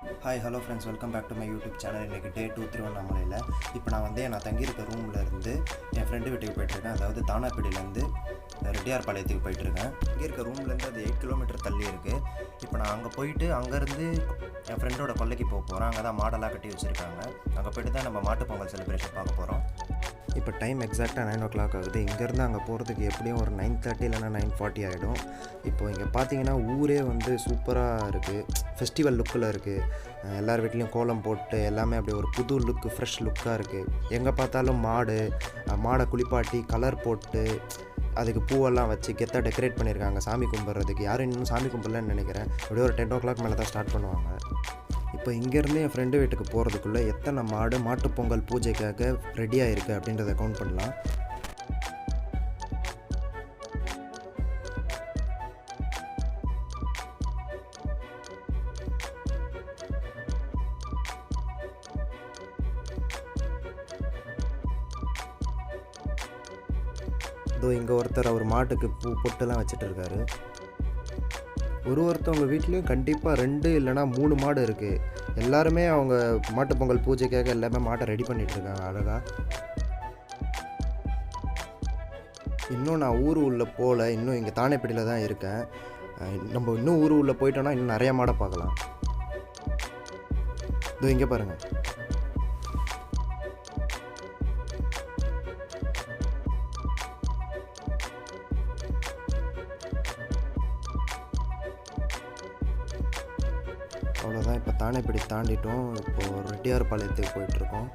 Hi hello friends, welcome back to my YouTube channel. இன்றைக்கி day 2 திருவண்ணாமலையில். இப்போ நான் தங்கியிருக்க ரூமில் இருந்து என் ஃப்ரெண்டு வீட்டுக்கு போயிட்டுருக்கேன். அதாவது தானாப்பேடியிலேருந்து ரெட்டியார்பாளையத்துக்கு போயிட்டுருக்கேன். இங்கே இருக்க ரூம்லேருந்து அது 8 கிலோமீட்டர் தள்ளி இருக்குது. இப்போ நான் அங்கே போயிட்டு அங்கேருந்து என் ஃப்ரெண்டோட கொல்லைக்கு போக போகிறேன். அங்கே தான் மாடெல்லாம் கட்டி வச்சுருக்காங்க. அங்கே போய்ட்டு தான் நம்ம மாட்டு பொங்கல் செலிப்ரேஷன் பார்க்க போகிறோம். இப்போ டைம் எக்ஸாக்டாக 9 o'clock ஆகுது. இங்கேருந்து அங்கே போகிறதுக்கு எப்படியும் ஒரு 9:30 இல்லைனா 9:40 ஆகிடும். இப்போது இங்கே பார்த்தீங்கன்னா ஊரே சூப்பராக இருக்குது, ஃபெஸ்டிவல் லுக்கில் இருக்குது. எல்லார் வீட்லேயும் கோலம் போட்டு எல்லாமே அப்படியே ஒரு புது லுக்கு, ஃப்ரெஷ் லுக்காக இருக்குது. எங்கே பார்த்தாலும் மாடை குளிப்பாட்டி கலர் போட்டு அதுக்கு பூவெல்லாம் வச்சு கெத்தாக டெக்கரேட் பண்ணியிருக்காங்க சாமி கும்பிட்றதுக்கு. யாரும் இன்னும் சாமி கும்பிடலன்னு நினைக்கிறேன். அப்படியே ஒரு 10 o'clock மேலே தான் ஸ்டார்ட் பண்ணுவாங்க. இப்போ இங்கேருந்து என் ஃப்ரெண்டு வீட்டுக்கு போகிறதுக்குள்ளே எத்தனை மாட்டுப்பொங்கல் பூஜைக்காக ரெடியாக இருக்குது அப்படின்றத கவுண்ட் பண்ணலாம். இதோ இங்கே ஒருத்தர் அவர் மாட்டுக்கு பொட்டெல்லாம் வச்சுட்டு இருக்காரு. ஒருத்தவங்க வீட்லேயும் கண்டிப்பாக 2 இல்லைனா 3 மாடு இருக்குது. எல்லாருமே அவங்க மாட்டுப்பொங்கல் பூஜைக்காக எல்லாமே மாட்டை ரெடி பண்ணிகிட்ருக்காங்க அழகாக. இன்னும் நான் ஊர் உள்ளே போகல, இன்னும் இங்கே தானேப்பேடியில் தான் இருக்கேன். நம்ம இன்னும் ஊர் உள்ளே போயிட்டோன்னா இன்னும் நிறையா மாடை பார்க்கலாம். இதோ இங்கே பாருங்கள். அவ்வளோதான், இப்போ தானேப்பேடி தாண்டிட்டோம். இப்போது ரெட்டியார்பாளையத்துக்கு போயிட்டுருக்கோம்.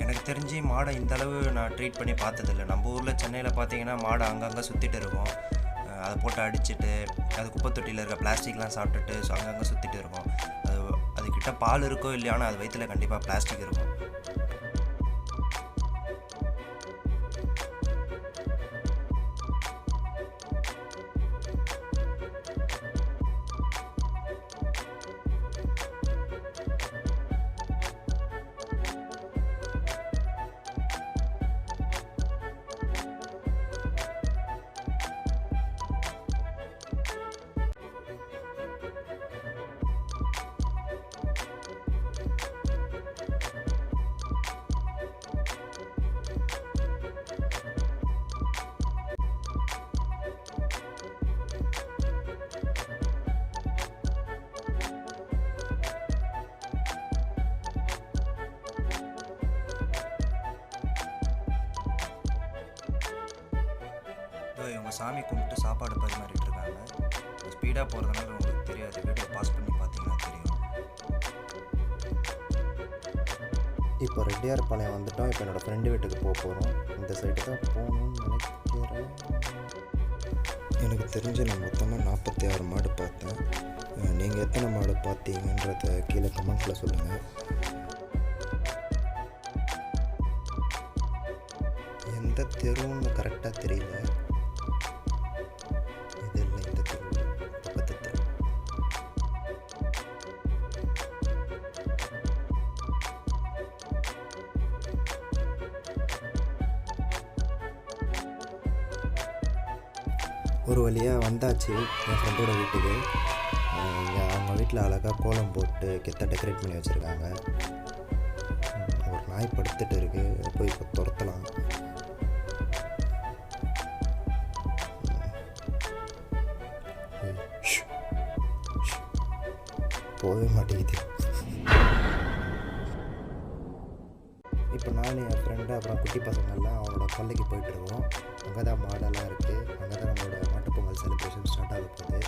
எனக்கு தெரிஞ்சு மாடை இந்தளவு நான் ட்ரீட் பண்ணி பார்த்ததில்லை. நம்ம ஊரில் சென்னையில் பார்த்தீங்கன்னா மாடை அங்கங்கே சுற்றிட்டு இருக்கும். அதை போட்டு அடிச்சுட்டு அது குப்பை தொட்டியில் இருக்க பிளாஸ்டிக்லாம் சாப்பிட்டுட்டு அங்கங்கே சுற்றிட்டு இருக்கும். அதுக்கிட்ட பால் இருக்கோ இல்லையோ, ஆனால் அது வயிற்றில் கண்டிப்பாக பிளாஸ்டிக் இருக்கும். இவங்க சாமி கும்பிட்டு சாப்பாடு பரிமாறிட்டு இருக்காங்க. ஸ்பீடாக போகிறதுனால உங்களுக்கு தெரியாது, வீடியோ பாஸ் பண்ணி பார்த்தீங்கன்னா தெரியும். இப்போ ரெட்டியார்பாளையம் வந்துட்டோம். இப்போ என்னோடய ஃப்ரெண்டு வீட்டுக்கு போகிறோம். இந்த சைடு தான் போகணும்னு நினைக்கிறேன். எனக்கு தெரிஞ்சு நான் மொத்தமாக 46 மாடு பார்த்தேன். நீங்கள் எத்தனை மாடு பார்த்தீங்கன்றத கீழே கமெண்ட்டில் சொல்லுங்கள். எந்த தெருன்னு கரெக்டாக தெரியல. ஒரு வழியாக வந்தாச்சு என் ஃப்ரெண்டோட வீட்டுக்கு. இங்கே அவங்க வீட்டில் அழகாக கோலம் போட்டு கெத்தாக டெக்கரேட் பண்ணி வச்சுருக்காங்க. ஒரு நாய் படுத்துட்டு இருக்குது, போய் இப்போ துரத்தலாம். போகவே மாட்டேங்குது. இப்போ நான் என் ஃப்ரெண்டு அப்புறம் குட்டி பசங்கள்லாம் அவனோட கொல்லைக்கு போயிட்டுருக்கோம். அங்கே தான் மாடெல்லாம் இருக்குது. அங்கே தான் நம்மளோட மாட்டுப்பொங்கல் செலிப்ரேஷன் ஸ்டார்ட் ஆக போகுது.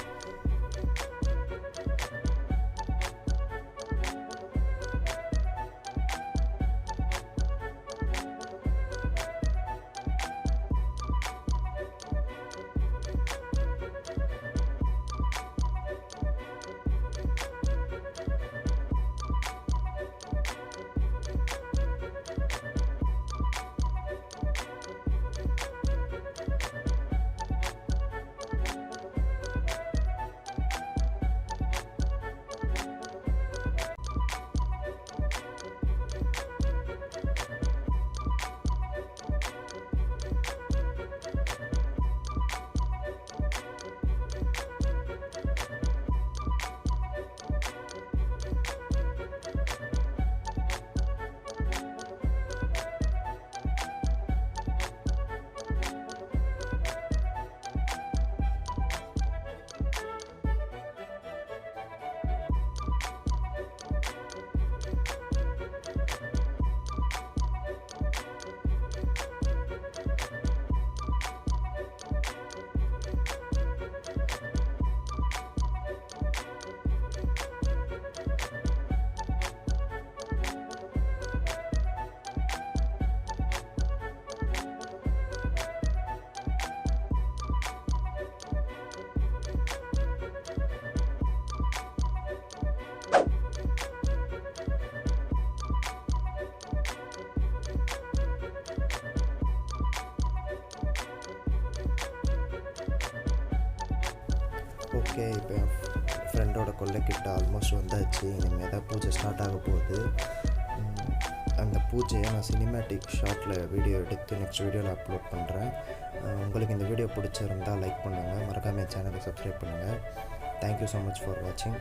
ஓகே, இப்போ என் ஃப்ரெண்டோட கொல்லைக்கிட்ட ஆல்மோஸ்ட் வந்தாச்சு. இனிமேல் தான் பூஜை ஸ்டார்ட் ஆக போகுது. அந்த பூஜையை நான் சினிமேட்டிக் ஷார்ட்டில் வீடியோ எடுத்து நெக்ஸ்ட் வீடியோவில் அப்லோட் பண்ணுறேன். உங்களுக்கு இந்த வீடியோ பிடிச்சிருந்தால் லைக் பண்ணுங்கள், மறக்காமல் சேனலை சப்ஸ்கிரைப் பண்ணுங்கள். தேங்க்யூ ஸோ மச் ஃபார் வாட்சிங்.